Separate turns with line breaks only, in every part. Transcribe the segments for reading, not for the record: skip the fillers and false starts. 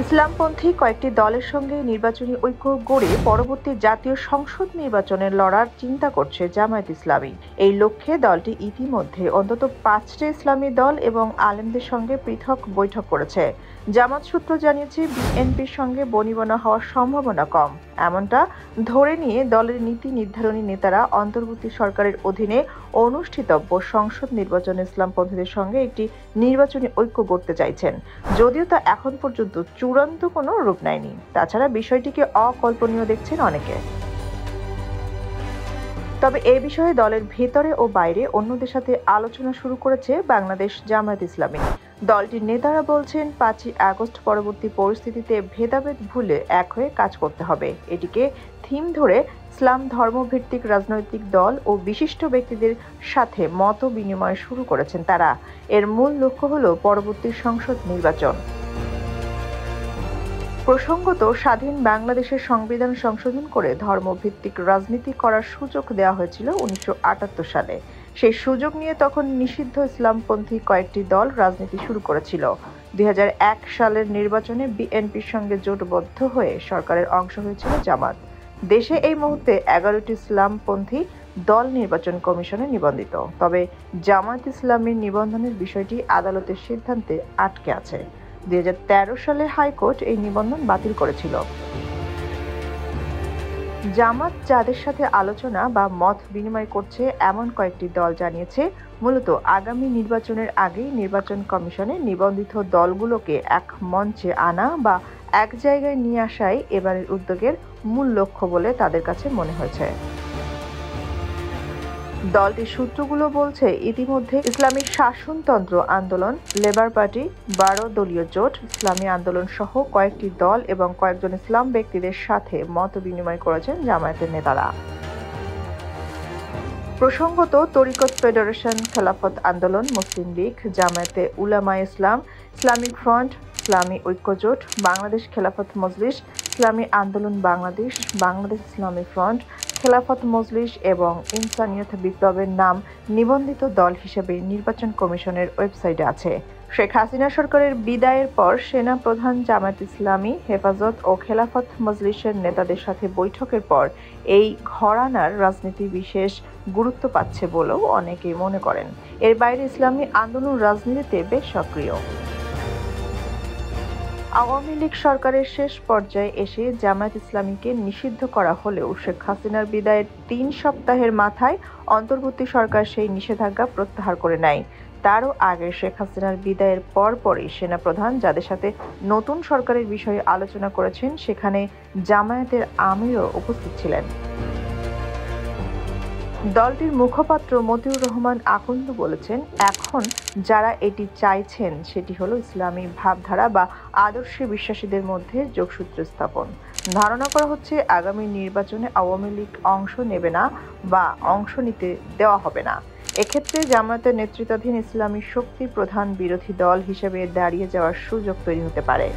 ইসলামপন্থী কয়েকটি দলের সঙ্গে নির্বাচনী ঐক্য গড়ে পরবর্তী জাতীয় সংসদ নির্বাচনে লড়ার চিন্তা করছে জামায়াত ইসলামী। এই লক্ষ্যে দলটি ইতিমধ্যে অন্তত 5টি ইসলামী দল এবং আলেমদের সঙ্গে পৃথক বৈঠক করেছে। জামাত সূত্র জানিয়েছে, বিএনপির সঙ্গে বনিবনা হওয়ার সম্ভাবনা কম, এমনটা ধরে নিয়ে দলের নীতি নির্ধারণী নেতারা অন্তর্বর্তী সরকারের অধীনে অনুষ্ঠিতব্য সংসদ নির্বাচনে ইসলামপন্থীদের সঙ্গে একটি নির্বাচনী ঐক্য গড়তে চাইছেন, যদিও তা এখন পর্যন্ত চূড়ান্ত কোনো রূপ নেয়নি। তাছাড়া বিষয়টিকে অকল্পনীয় দেখছেন অনেকে। তবে এ বিষয়ে দলের ভেতরে ও বাইরে অন্যদের সাথে আলোচনা শুরু করেছে বাংলাদেশ জামায়াত ইসলামী। দলটির নেতারা বলছেন, 5ই আগস্ট পরবর্তী পরিস্থিতিতে ভেদাভেদ ভুলে এক হয়ে কাজ করতে হবে। এটিকে থিম ধরে ইসলাম ধর্মভিত্তিক রাজনৈতিক দল ও বিশিষ্ট ব্যক্তিদের সাথে মত বিনিময় শুরু করেছেন তারা। এর মূল লক্ষ্য হল পরবর্তী সংসদ নির্বাচন। প্রসঙ্গত, স্বাধীন বাংলাদেশের সংবিধান সংশোধন করে ধর্মভিত্তিক রাজনীতি করার সুযোগ দেওয়া হয়েছিল 1978 সালে। সেই সুযোগ নিয়ে তখন নিষিদ্ধ ইসলামপন্থী কয়েকটি দল রাজনীতি শুরু করেছিল। 2001 সালের নির্বাচনে বিএনপির সঙ্গে জোটবদ্ধ হয়ে সরকারের অংশ হয়েছিল জামাত। দেশে এই মুহূর্তে 11টি ইসলামপন্থী দল নির্বাচন কমিশনে নিবন্ধিত। তবে জামায়াত ইসলামীর নিবন্ধনের বিষয়টি আদালতের সিদ্ধান্তে আটকে আছে। 2013 সালে হাইকোর্ট এই নিবন্ধন বাতিল করেছিল। জামাত যাদের সাথে আলোচনা বা মত বিনিময় করছে এমন কয়েকটি দল জানিয়েছে, মূলত আগামী নির্বাচনের আগেই নির্বাচন কমিশনে নিবন্ধিত দলগুলোকে এক মঞ্চে আনা বা এক জায়গায় নিয়ে আসাই এবারের উদ্যোগের মূল লক্ষ্য বলে তাদের কাছে মনে হয়েছে। দলটির সূত্রগুলো বলছে, ইতিমধ্যে ইসলামী শাসনতন্ত্র আন্দোলন, লেবার পার্টি, 12 দলীয় জোট, ইসলামী আন্দোলন সহ কয়েকটি দল এবং কয়েকজন ইসলাম ব্যক্তিদের সাথে মত বিনিময় করেছেন জামায়াতের নেতারা। প্রসঙ্গত, তরিকত ফেডারেশন, খেলাফত আন্দোলন, মুসলিম লীগ, জামায়াতে উলামায়ে ইসলাম, ইসলামিক ফ্রন্ট, ইসলামী ঐক্য জোট, বাংলাদেশ খেলাফত মজলিস, ইসলামী আন্দোলন বাংলাদেশ, বাংলাদেশ ইসলামী ফ্রন্ট, খেলাফত মজলিস এবং ইনসানিয়ত বিপ্লবের নাম নিবন্ধিত দল হিসেবে নির্বাচন কমিশনের ওয়েবসাইটে আছে। শেখ হাসিনা সরকারের বিদায়ের পর সেনা প্রধান জামায়াত ইসলামী, হেফাজত ও খেলাফত মজলিসের নেতাদের সাথে বৈঠকের পর এই ঘরানার রাজনীতি বিশেষ গুরুত্ব পাচ্ছে বলেও অনেকেই মনে করেন। এর বাইরে ইসলামী আন্দোলন রাজনীতিতে বেশ সক্রিয়। আওয়ামী লীগ সরকারের শেষ পর্যায়ে এসে জামায়াত ইসলামীকে নিষিদ্ধ করা হলেও শেখ হাসিনার বিদায়ের 3 সপ্তাহের মাথায় অন্তর্বর্তী সরকার সেই নিষেধাজ্ঞা প্রত্যাহার করে নেয়। তারও আগে শেখ হাসিনার বিদায়ের পরপরই সেনাপ্রধান যাদের সাথে নতুন সরকারের বিষয়ে আলোচনা করেছেন, সেখানে জামায়াতের আমিরও উপস্থিত ছিলেন। দলটির মুখপাত্র মতিউর রহমান আকন্দ বলেছেন, এখন যারা এটি চাইছেন সেটি হলো ইসলামী ভাবধারা বা আদর্শে বিশ্বাসীদের মধ্যে যোগসূত্র স্থাপন। ধারণা করা হচ্ছে আগামী নির্বাচনে আওয়ামী লীগ অংশ নেবে না বা অংশ নিতে দেওয়া হবে না। এক্ষেত্রে জামায়াতের নেতৃত্বাধীন ইসলামী শক্তি প্রধান বিরোধী দল হিসেবে দাঁড়িয়ে যাওয়ার সুযোগ তৈরি হতে পারে।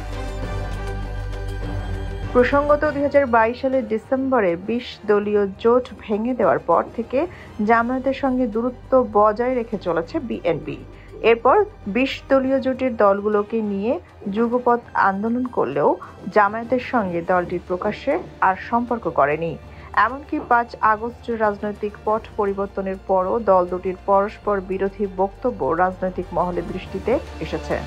প্রসঙ্গত, 2022 সালের ডিসেম্বরে 20 দলীয় জোট ভেঙে দেওয়ার পর থেকে জামায়াতের সঙ্গে দূরত্ব বজায় রেখে চলেছে বিএনপি। এরপর 20 দলীয় জোটের দলগুলোকে নিয়ে যুগপৎ আন্দোলন করলেও জামায়াতের সঙ্গে দলটি প্রকাশ্যে আর সম্পর্ক করেনি। এমনকি 5 আগস্টের রাজনৈতিক পট পরিবর্তনের পরও দল দুটির পরস্পর বিরোধী বক্তব্য রাজনৈতিক মহলের দৃষ্টিতে এসেছে।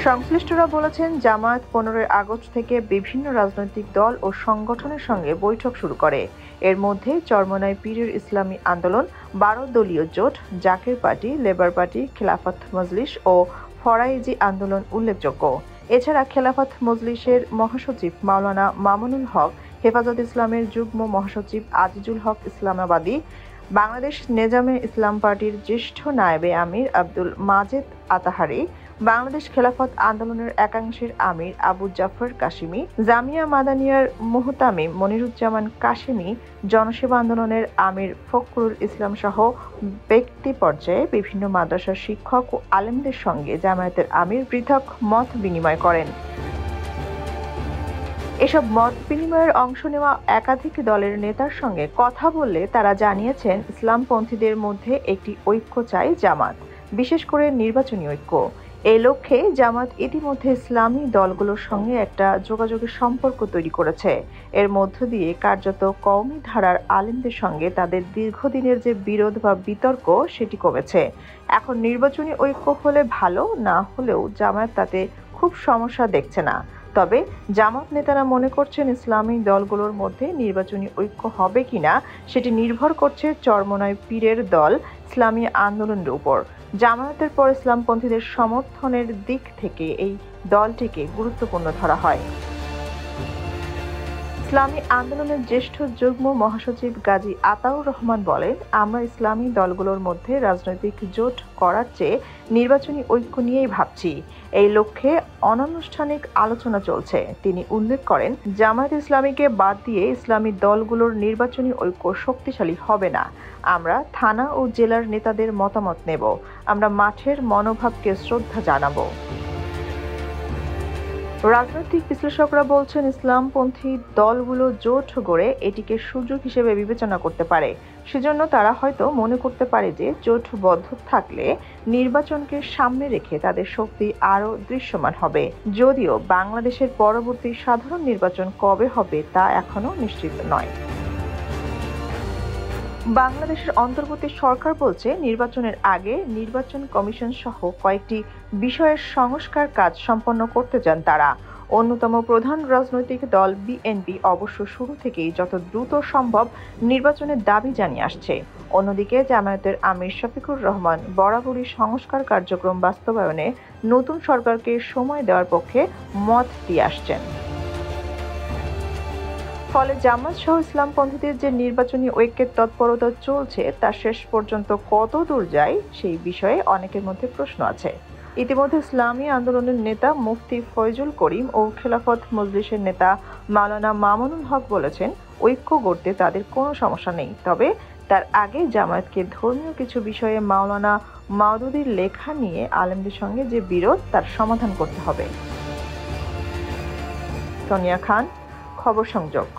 সংশ্লিষ্টরা বলেছেন, জামায়াত 15 আগস্ট থেকে বিভিন্ন রাজনৈতিক দল ও সংগঠনের সঙ্গে বৈঠক শুরু করে। এর মধ্যে চরমোনাই পীরের ইসলামী আন্দোলন, 12 দলীয় জোট, Zaker party, labour party, Khelafat Majlis ও ফরাইজি আন্দোলন উল্লেখযোগ্য। এছাড়া খেলাফত মজলিসের মহাসচিব মাওলানা মামুনুল হক, হেফাজত ইসলামের যুগ্ম মহাসচিব আজিজুল হক ইসলামাবাদী, বাংলাদেশ নেজামে ইসলাম পার্টির জ্যেষ্ঠ নায়েবে আমির আব্দুল মাজেদ আতাহারি, বাংলাদেশ খেলাফত আন্দোলনের একাংশের আমির আবু জাফর কাশিমি, জামিয়া মাদানিয়ার মুহতামিম মনিরুজ্জামান কাশিমি, জনসেবা আন্দোলনের আমির ফখরুল ইসলাম সহ ব্যক্তি পর্যায়ে বিভিন্ন মাদ্রাসার শিক্ষক ও আলেমদের সঙ্গে জামায়াতের আমির পৃথক মত বিনিময় করেন। এসব মত বিনিময়ের অংশ নেওয়া একাধিক দলের নেতার সঙ্গে কথা বললে তারা জানিয়েছেন, ইসলামপন্থীদের মধ্যে একটি ঐক্য চায় জামাত, বিশেষ করে নির্বাচনী ঐক্য। এই লক্ষ্যে জামাত ইতিমধ্যে ইসলামী দলগুলোর সঙ্গে একটা যোগাযোগের সম্পর্ক তৈরি করেছে। এর মধ্য দিয়ে কার্যত কওমি ধারার আলেমদের সঙ্গে তাদের দীর্ঘদিনের যে বিরোধ বা বিতর্ক সেটি কমেছে। এখন নির্বাচনী ঐক্য হলে ভালো, না হলেও জামায়াত তাতে খুব সমস্যা দেখছে না। তবে জামাত নেতারা মনে করছেন ইসলামী দলগুলোর মধ্যে নির্বাচনী ঐক্য হবে কিনা সেটি নির্ভর করছে চরমোনাই পীরের দল ইসলামী আন্দোলনের উপর। জামায়াতের পর ইসলামপন্থীদের সমর্থনের দিক থেকে এই দলটিকে গুরুত্বপূর্ণ ধরা হয়। ইসলামী আন্দোলনের জ্যেষ্ঠ যুগ্ম মহাসচিব গাজী আতাউর রহমান বলেন, আমরা ইসলামী দলগুলোর মধ্যে রাজনৈতিক জোট করার চেয়ে নির্বাচনী ঐক্য নিয়েই ভাবছি। এই লক্ষ্যে অনানুষ্ঠানিক আলোচনা চলছে। তিনি উল্লেখ করেন, জামায়াত ইসলামীকে বাদ দিয়ে ইসলামী দলগুলোর নির্বাচনী ঐক্য শক্তিশালী হবে না। আমরা থানা ও জেলার নেতাদের মতামত নেব। আমরা মাঠের মনোভাবকে শ্রদ্ধা জানাবো। রাজনৈতিক বিশ্লেষকরা বলছেন, ইসলামপন্থী দলগুলো জোট গড়ে এটিকে সুযোগ হিসেবে বিবেচনা করতে পারে। সেজন্য তারা হয়তো মনে করতে পারে যে জোটবদ্ধ থাকলে নির্বাচনকে সামনে রেখে তাদের শক্তি আরও দৃশ্যমান হবে। যদিও বাংলাদেশের পরবর্তী সাধারণ নির্বাচন কবে হবে তা এখনো নিশ্চিত নয়। বাংলাদেশের অন্তর্বর্তী সরকার বলছে, নির্বাচনের আগে নির্বাচন কমিশন সহ কয়েকটি বিষয়ের সংস্কার কাজ সম্পন্ন করতে চান তারা। অন্যতম প্রধান রাজনৈতিক দল বিএনপি অবশ্য শুরু থেকেই যত দ্রুত সম্ভব নির্বাচনের দাবি জানিয়ে আসছে। অন্যদিকে জামায়াতের আমির শফিকুর রহমান বরাবরই সংস্কার কার্যক্রম বাস্তবায়নে নতুন সরকারকে সময় দেওয়ার পক্ষে মত দিয়ে আসছেন। ফলে জামাত সহ ইসলামপন্থীদের যে নির্বাচনী ঐক্যের তৎপরতা চলছে তা শেষ পর্যন্ত কত দূর যায় সেই বিষয়ে অনেকের মধ্যে প্রশ্ন আছে। ইতিমধ্যে ইসলামী আন্দোলনের নেতা মুফতি ফয়জুল করিম ও খেলাফত মজলিসের নেতা মাওলানা মামুনুল হক বলেছেন, ঐক্য গড়তে তাদের কোনো সমস্যা নেই। তবে তার আগে জামায়াতকে ধর্মীয় কিছু বিষয়ে মাওলানা মাওদুদীর লেখা নিয়ে আলেমদের সঙ্গে যে বিরোধ তার সমাধান করতে হবে। সোনিয়া খান, খবর সংযোগ।